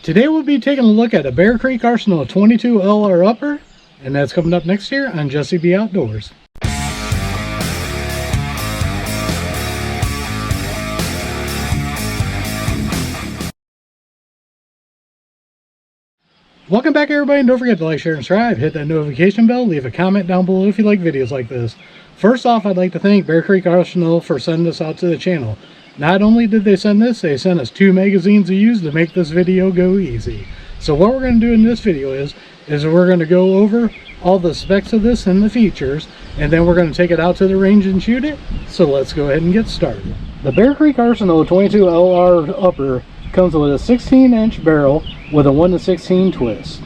Today we'll be taking a look at a Bear Creek Arsenal 22 LR upper, and that's coming up next year on Jesse B Outdoors. Welcome back everybody, and don't forget to like, share, and subscribe. Hit that notification bell, leave a comment down below if you like videos like this. First off, I'd like to thank Bear Creek Arsenal for sending this out to the channel. Not only did they send this, they sent us 2 magazines to use to make this video go easy. So what we're going to do in this video is we're going to go over all the specs of this and the features, and then we're going to take it out to the range and shoot it. So let's go ahead and get started. The Bear Creek Arsenal 22 LR upper comes with a 16-inch barrel with a 1:16 twist.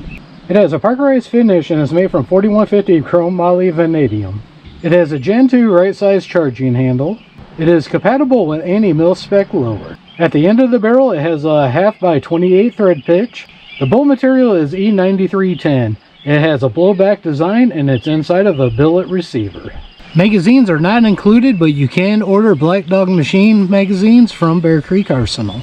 It has a parkerized finish and is made from 4150 chrome moly vanadium. It has a Gen 2 right size charging handle. It is compatible with any mil-spec lower. At the end of the barrel, it has a 1/2 by 28 thread pitch. The bolt material is E9310. It has a blowback design and it's inside of a billet receiver. Magazines are not included, but you can order Black Dog Machine magazines from Bear Creek Arsenal.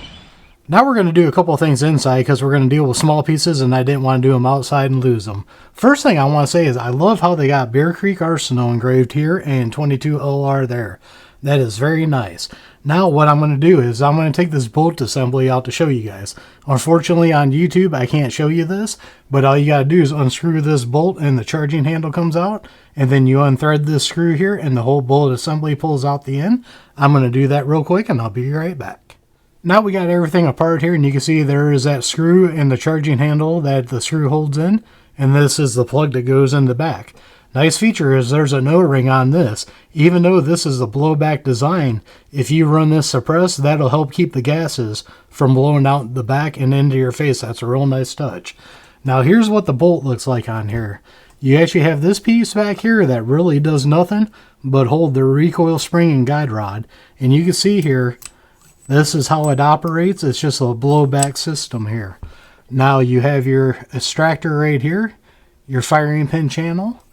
Now we're going to do a couple of things inside because we're going to deal with small pieces and I didn't want to do them outside and lose them. First thing I want to say is I love how they got Bear Creek Arsenal engraved here and 22 LR there. That is very nice. Now what I'm going to do is I'm going to take this bolt assembly out to show you guys. Unfortunately on YouTube I can't show you this, but all you got to do is unscrew this bolt and the charging handle comes out, and then you unthread this screw here and the whole bolt assembly pulls out the end. I'm going to do that real quick and I'll be right back. Now we got everything apart here, and you can see there is that screw and the charging handle that the screw holds in, and this is the plug that goes in the back. Nice feature is there's a no-ring on this. Even though this is a blowback design, if you run this suppressed, that'll help keep the gases from blowing out the back and into your face. That's a real nice touch. Now here's what the bolt looks like on here. You actually have this piece back here that really does nothing but hold the recoil spring and guide rod, and you can see here this is how it operates. It's just a blowback system here. Now you have your extractor right here, your firing pin channel.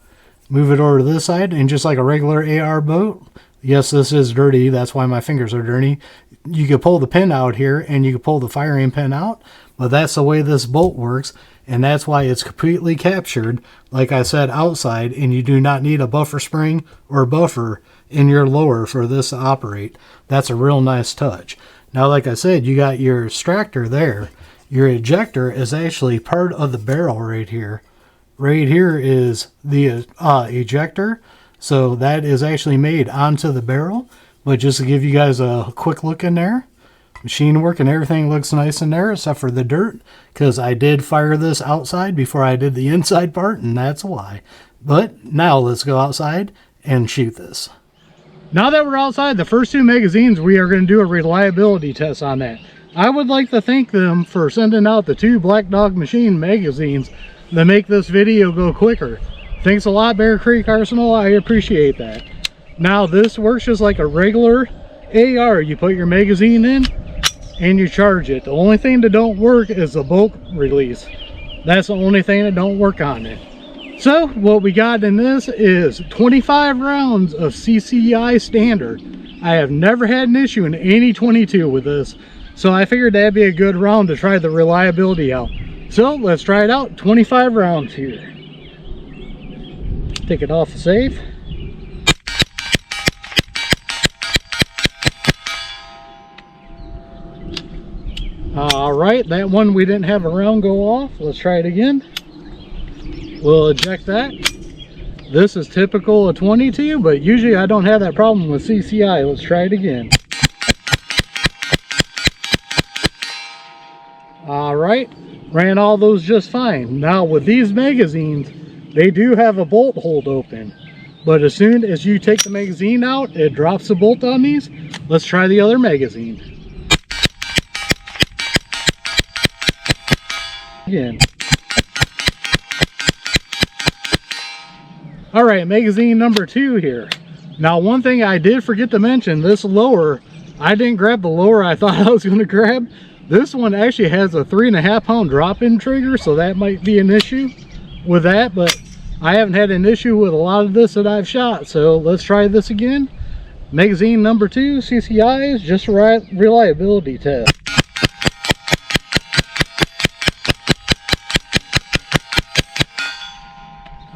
Move it over to this side, and just like a regular AR bolt, yes, this is dirty, that's why my fingers are dirty. You can pull the pin out here and you can pull the firing pin out, but that's the way this bolt works, and that's why it's completely captured, like I said, outside, and you do not need a buffer spring or buffer in your lower for this to operate. That's a real nice touch. Now like I said, you got your extractor there. Your ejector is actually part of the barrel right here. Right here is the ejector, so that is actually made onto the barrel. But just to give you guys a quick look in there, machine work and everything looks nice in there except for the dirt, because I did fire this outside before I did the inside part, and that's why. But now let's go outside and shoot this. Now that we're outside, the first 2 magazines, we are going to do a reliability test on that. I would like to thank them for sending out the 2 Black Dog Machine magazines that make this video go quicker. Thanks a lot, Bear Creek Arsenal. I appreciate that. Now this works just like a regular AR. You put your magazine in and you charge it. The only thing that don't work is the bolt release. That's the only thing that don't work on it. So what we got in this is 25 rounds of CCI standard. I have never had an issue in any 22 with this, so I figured that'd be a good round to try the reliability out. So let's try it out. 25 rounds here. Take it off the safe. Alright, that one we didn't have a round go off. Let's try it again. We'll eject that. This is typical of 22, but usually I don't have that problem with CCI. Let's try it again. Alright, ran all those just fine. Now with these magazines, they do have a bolt hold open, but as soon as you take the magazine out, it drops the bolt on these. Let's try the other magazine. Again. Alright, magazine number 2 here. Now one thing I did forget to mention, this lower, I didn't grab the lower I thought I was going to grab. This one actually has a 3.5 pound drop-in trigger, so that might be an issue with that, but I haven't had an issue with a lot of this that I've shot. So let's try this again. Magazine number 2, CCI, is just a reliability test.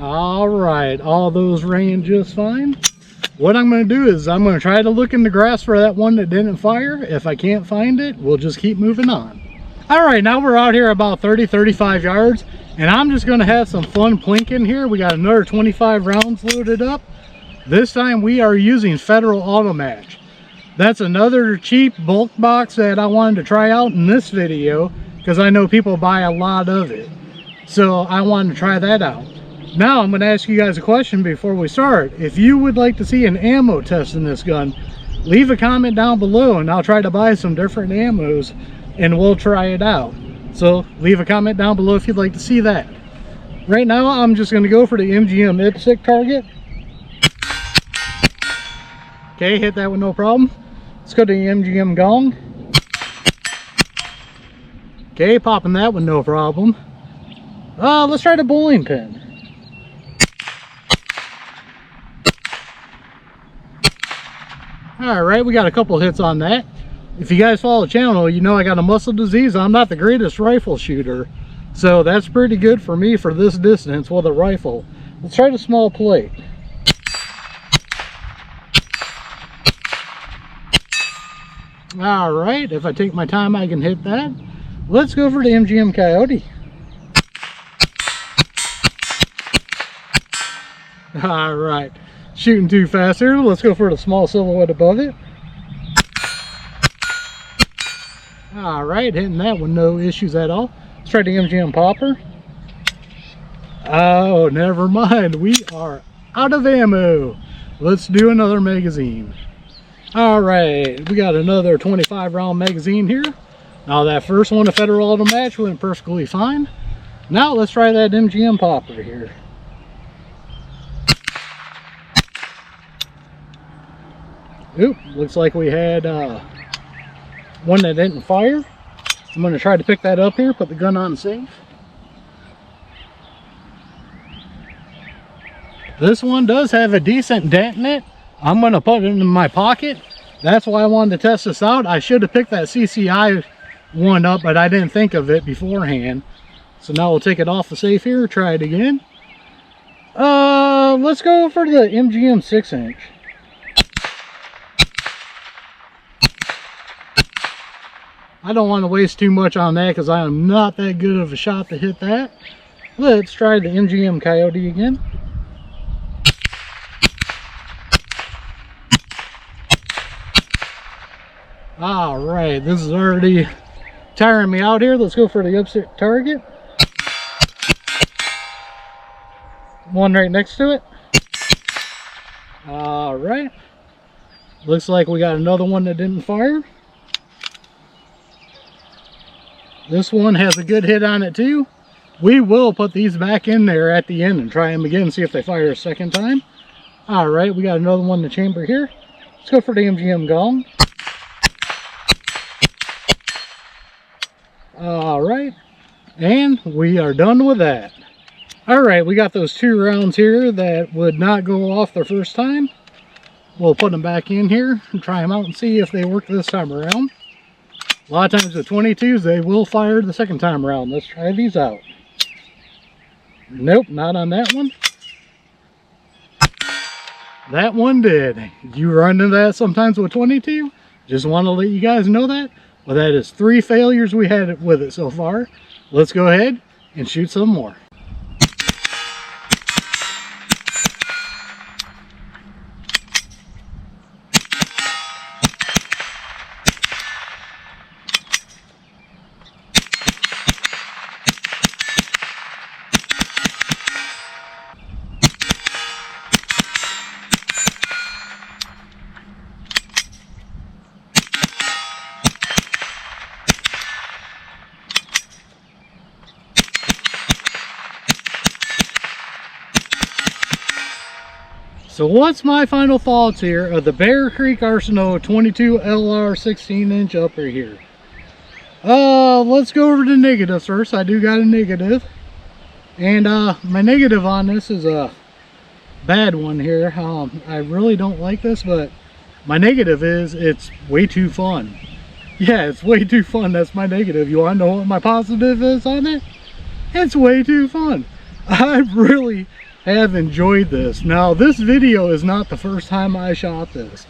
All right, all those ran just fine. What I'm going to do is I'm going to try to look in the grass for that one that didn't fire. If I can't find it, we'll just keep moving on. All right, now we're out here about 30-35 yards, and I'm just going to have some fun plinking here. We got another 25 rounds loaded up. This time we are using Federal Auto Match. That's another cheap bulk box that I wanted to try out in this video because I know people buy a lot of it. So I wanted to try that out. Now I'm going to ask you guys a question before we start. If you would like to see an ammo test in this gun, leave a comment down below and I'll try to buy some different ammos and we'll try it out. So leave a comment down below if you'd like to see that. Right now I'm just going to go for the MGM IPSC target. Okay, hit that with no problem. Let's go to the MGM gong. Okay, popping that with no problem. Let's try the bowling pin. Alright, we got a couple hits on that. If you guys follow the channel, you know I got a muscle disease. I'm not the greatest rifle shooter. So that's pretty good for me for this distance with a rifle. Let's try the small plate. Alright, if I take my time I can hit that. Let's go for the MGM Coyote. Alright, shooting too fast here. Let's go for the small silhouette above it. Alright, hitting that with no issues at all. Let's try the MGM Popper. Oh, never mind. We are out of ammo. Let's do another magazine. Alright, we got another 25 round magazine here. Now that first one, the Federal Auto Match, went perfectly fine. Now let's try that MGM Popper here. Oop, looks like we had one that didn't fire. I'm going to try to pick that up here, put the gun on safe. This one does have a decent dent in it. I'm going to put it in my pocket. That's why I wanted to test this out. I should have picked that CCI one up, but I didn't think of it beforehand. So now we'll take it off the safe here, try it again. Let's go for the MGM 6-inch. I don't want to waste too much on that because I am not that good of a shot to hit that. Let's try the MGM Coyote again. Alright, this is already tiring me out here. Let's go for the IPSC target. One right next to it. Alright. Looks like we got another one that didn't fire. This one has a good hit on it too. We will put these back in there at the end and try them again, see if they fire a second time. Alright, we got another one in the chamber here. Let's go for the MGM gong. Alright, and we are done with that. Alright, we got those 2 rounds here that would not go off the first time. We'll put them back in here and try them out and see if they work this time around. A lot of times with 22s, they will fire the second time around. Let's try these out. Nope, not on that one. That one did. You run into that sometimes with 22? Just want to let you guys know that. Well, that is 3 failures we had with it so far. Let's go ahead and shoot some more. So what's my final thoughts here of the Bear Creek Arsenal 22 LR 16-inch upper here? Let's go over the negatives first. I do got a negative. And my negative on this is a bad one here. I really don't like this, but my negative is it's way too fun. Yeah, it's way too fun. That's my negative. You want to know what my positive is on it? It's way too fun. I really have enjoyed this. Now, this video is not the first time I shot this.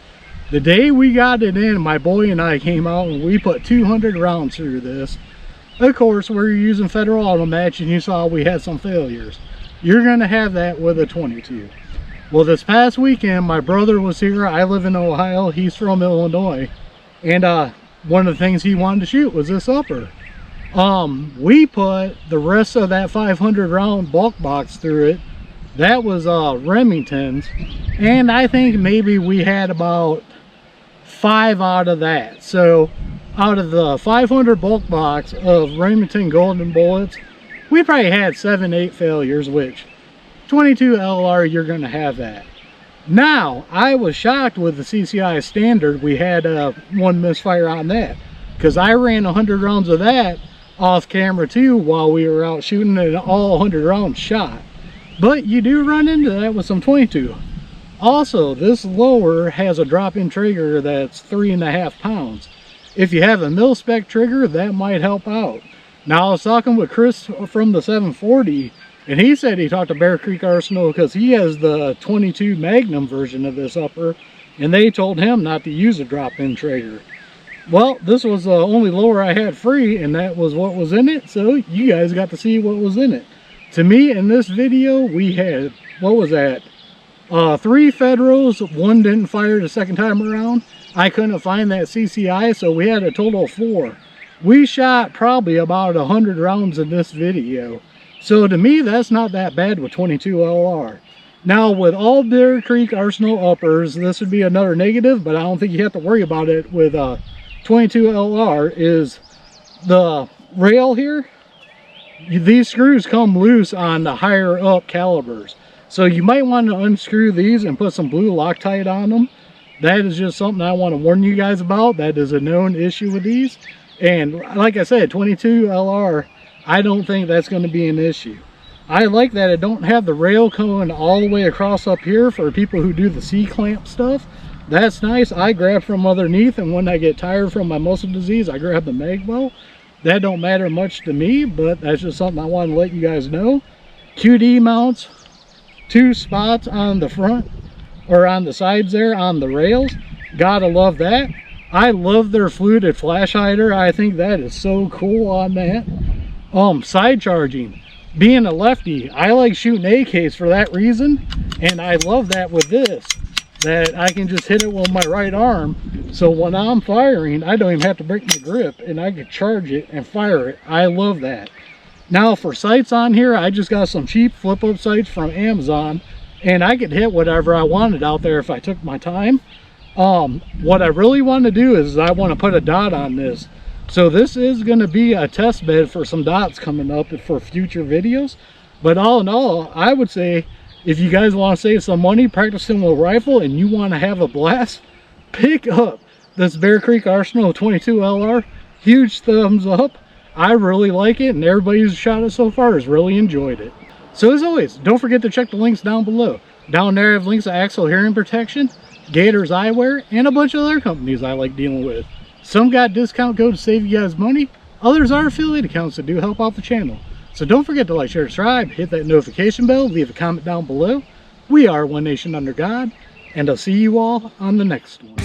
The day we got it in, my boy and I came out and we put 200 rounds through this. Of course, we're using federal automats, and you saw we had some failures. You're going to have that with a 22. Well, this past weekend, my brother was here. I live in Ohio. He's from Illinois. And one of the things he wanted to shoot was this upper. We put the rest of that 500 round bulk box through it. That was Remington's. And I think maybe we had about 5 out of that. So out of the 500 bulk box of Remington Golden Bullets, we probably had 7-8 failures, which 22 LR, you're going to have that. Now, I was shocked with the CCI standard. We had one misfire on that, because I ran 100 rounds of that off camera too while we were out shooting, and all 100 rounds shot. But you do run into that with some 22. Also, this lower has a drop-in trigger that's 3.5 pounds. If you have a mil-spec trigger, that might help out. Now, I was talking with Chris from the 740, and he said he talked to Bear Creek Arsenal because he has the 22 Magnum version of this upper, and they told him not to use a drop-in trigger. Well, this was the only lower I had free, and that was what was in it, so you guys got to see what was in it. To me, in this video, we had, what was that? 3 Federals, 1 didn't fire the second time around. I couldn't find that CCI, so we had a total of 4. We shot probably about 100 rounds in this video. So to me, that's not that bad with 22 LR. Now, with all Bear Creek Arsenal uppers, this would be another negative, but I don't think you have to worry about it with 22 LR, is the rail here. These screws come loose on the higher up calibers. So you might want to unscrew these and put some blue Loctite on them. That is just something I want to warn you guys about. That is a known issue with these. And like I said, 22 LR, I don't think that's going to be an issue. I like that I don't have the rail going all the way across up here for people who do the C-clamp stuff. That's nice. I grab from underneath, and when I get tired from my muscle disease, I grab the mag bow. That don't matter much to me, but that's just something I want to let you guys know. QD mounts, 2 spots on the front, or on the sides there on the rails. Gotta love that. I love their fluted flash hider. I think that is so cool on that. Side charging. Being a lefty, I like shooting AKs for that reason, and I love that with this, that I can just hit it with my right arm, so when I'm firing, I don't even have to break my grip, and I can charge it and fire it. I love that. Now, for sights on here, I just got some cheap flip-up sights from Amazon, and I could hit whatever I wanted out there if I took my time. What I really want to do is I want to put a dot on this. So this is going to be a test bed for some dots coming up for future videos. But all in all, I would say if you guys want to save some money practicing with a rifle and you want to have a blast, pick up this Bear Creek Arsenal 22 LR. Huge thumbs up. I really like it, and everybody who's shot it so far has really enjoyed it. So as always, don't forget to check the links down below. Down there I have links to Axel Hearing Protection, Gators Eyewear, and a bunch of other companies I like dealing with. Some got discount codes to save you guys money. Others are affiliate accounts that do help out the channel. So don't forget to like, share, subscribe, hit that notification bell, leave a comment down below. We are One Nation Under God, and I'll see you all on the next one.